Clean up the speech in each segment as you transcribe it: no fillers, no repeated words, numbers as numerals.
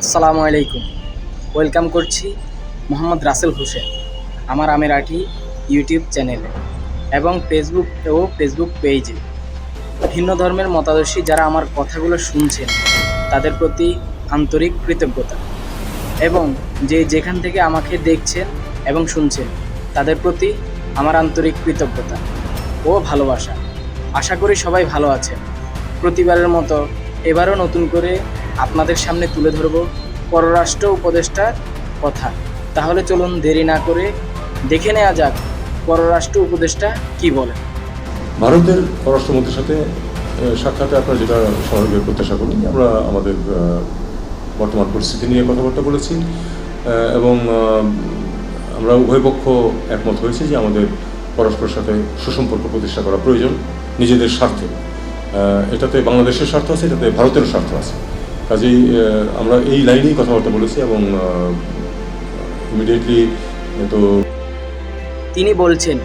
আসসালামু আলাইকুম। ওয়েলকাম করছি মোহাম্মদ রাসেল হোসেন আমার আমের আঁটি ইউটিউব চ্যানেলে এবং ফেসবুক পেজে। ভিন্ন ধর্মের মতাদর্শী যারা আমার কথাগুলো শুনছেন তাদের প্রতি আন্তরিক কৃতজ্ঞতা, এবং যেখান থেকে আমাকে দেখছেন এবং শুনছেন তাদের প্রতি আমার আন্তরিক কৃতজ্ঞতা ও ভালোবাসা। আশা করি সবাই ভালো আছেন। প্রতিবারের মতো এবারও নতুন করে আপনাদের সামনে তুলে ধরব পররাষ্ট্র উপদেষ্টার কথা। তাহলে চলুন দেরি না করে দেখে নেওয়া যাক পররাষ্ট্র উপদেষ্টা কি বলেন। ভারতের পররাষ্ট্রমন্ত্রীর সাথে সাক্ষাতে আপনারা যেটা স্বাভাবিক প্রত্যাশা করি, আমরা আমাদের বর্তমান পরিস্থিতি নিয়ে কথাবার্তা বলেছি এবং আমরা উভয় পক্ষ একমত হয়েছি যে আমাদের পরস্পরের সাথে সুসম্পর্ক প্রতিষ্ঠা করা প্রয়োজন নিজেদের স্বার্থে। এটাতে বাংলাদেশের স্বার্থ আছে, এটাতে ভারতেরও স্বার্থ আছে। কাজেই আমরা এই লাইনেই কথাবার্তা বলেছি এবং ইমিডিয়েটলি তো তিনি বলছেন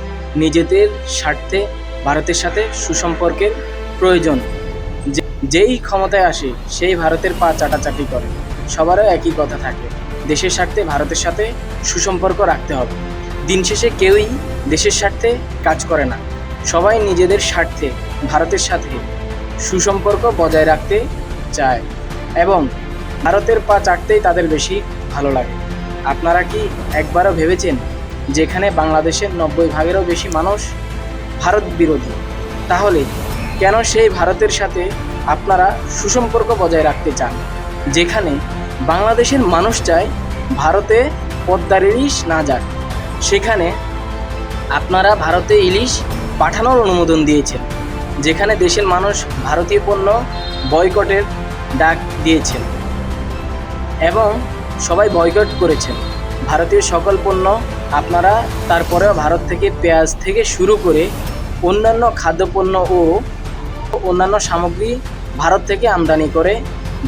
নিজেদের স্বার্থে ভারতের সাথে সুসম্পর্কের প্রয়োজন। যেই ক্ষমতায় আসে সেই ভারতের পা চাটাচাটি করে। সবারও একই কথা থাকে, দেশের স্বার্থে ভারতের সাথে সুসম্পর্ক রাখতে হবে। দিন শেষে কেউই দেশের স্বার্থে কাজ করে না, সবাই নিজেদের স্বার্থে ভারতের সাথে সুসম্পর্ক বজায় রাখতে চায় এবং ভারতের পা চাটতেই তাদের বেশি ভালো লাগে। আপনারা কি একবারও ভেবেছেন যেখানে বাংলাদেশের 90% বেশি মানুষ ভারত বিরোধী, তাহলে কেন সেই ভারতের সাথে আপনারা সুসম্পর্ক বজায় রাখতে চান? যেখানে বাংলাদেশের মানুষ চায় ভারতে পদ্মার ইলিশ না যাক, সেখানে আপনারা ভারতে ইলিশ পাঠানোর অনুমোদন দিয়েছেন। যেখানে দেশের মানুষ ভারতীয় পণ্য বয়কটের ডাক দিয়েছেন এবং সবাই বয়কট করেছেন ভারতীয় সকল পণ্য। আপনারা তারপরেও ভারত থেকে পেঁয়াজ থেকে শুরু করে অন্যান্য খাদ্যপণ্য ও অন্যান্য সামগ্রী ভারত থেকে আমদানি করে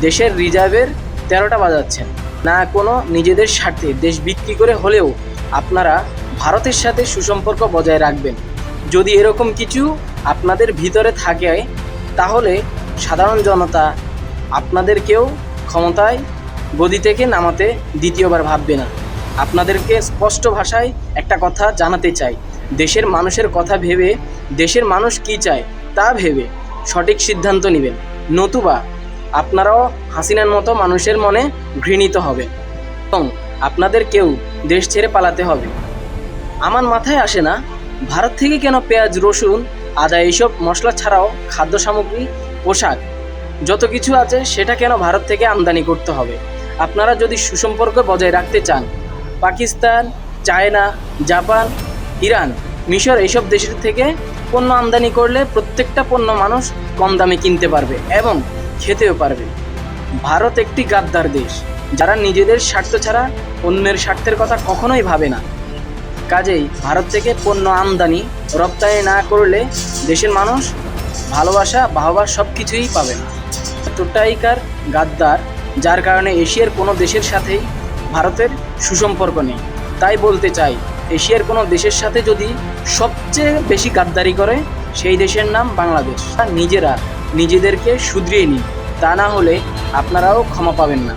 দেশের রিজার্ভের 13টা বাজাচ্ছেন। না কোনো নিজেদের স্বার্থে দেশ বিক্রি করে হলেও আপনারা ভারতের সাথে সুসম্পর্ক বজায় রাখবেন। যদি এরকম কিছু আপনাদের ভিতরে থাকে তাহলে সাধারণ জনতা আপনাদেরকেও ক্ষমতায় গদি থেকে নামাতে দ্বিতীয়বার ভাববে না। আপনাদেরকে স্পষ্ট ভাষায় একটা কথা জানাতে চাই, দেশের মানুষের কথা ভেবে, দেশের মানুষ কি চায় তা ভেবে সঠিক সিদ্ধান্ত নেবেন, নতুবা আপনারাও হাসিনার মতো মানুষের মনে ঘৃণিত হবেন এবং আপনাদের কেউ দেশ ছেড়ে পালাতে হবে। আমার মাথায় আসে না ভারত থেকে কেন পেঁয়াজ, রসুন, আদা এইসব মশলা ছাড়াও খাদ্য সামগ্রী, পোশাক যত কিছু আছে সেটা কেন ভারত থেকে আমদানি করতে হবে? আপনারা যদি সুসম্পর্ক বজায় রাখতে চান, পাকিস্তান, চায়না, জাপান, ইরান, মিশর এইসব দেশের থেকে পণ্য আমদানি করলে প্রত্যেকটা পণ্য মানুষ কম দামে কিনতে পারবে এবং খেতেও পারবে। ভারত একটি গাদ্দার দেশ, যারা নিজেদের স্বার্থ ছাড়া অন্যের স্বার্থের কথা কখনোই ভাবে না। কাজেই ভারত থেকে পণ্য আমদানি রপ্তানি না করলে দেশের মানুষ ভালোবাসা, বাহবা সব কিছুই পাবে না। এতটাইকার গাদ্দার, যার কারণে এশিয়ার কোনো দেশের সাথেই ভারতের সুসম্পর্ক নেই। তাই বলতে চাই, এশিয়ার কোনো দেশের সাথে যদি সবচেয়ে বেশি গাদ্দারি করে সেই দেশের নাম বাংলাদেশ। নিজেরা নিজেদেরকে শুধরিয়ে নিন, তা না হলে আপনারাও ক্ষমা পাবেন না।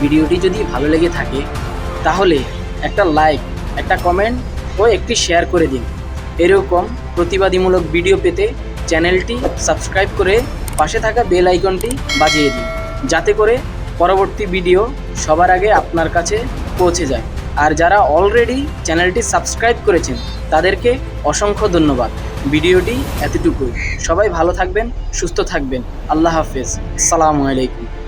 ভিডিওটি যদি ভালো লেগে থাকে তাহলে একটা লাইক, একটা কমেন্ট ও একটি শেয়ার করে দিন। এরকম প্রতিবাদীমূলক ভিডিও পেতে চ্যানেলটি সাবস্ক্রাইব করে পাশে থাকা বেল আইকনটি বাজিয়ে দিন, যাতে করে পরবর্তী ভিডিও সবার আগে আপনার কাছে পৌঁছে যায়। আর যারা অলরেডি চ্যানেলটি সাবস্ক্রাইব করেছেন তাদেরকে অসংখ্য ধন্যবাদ। ভিডিওটি এতটুকুই। সবাই ভালো থাকবেন, সুস্থ থাকবেন। আল্লাহ হাফেজ। আসসালামু আলাইকুম।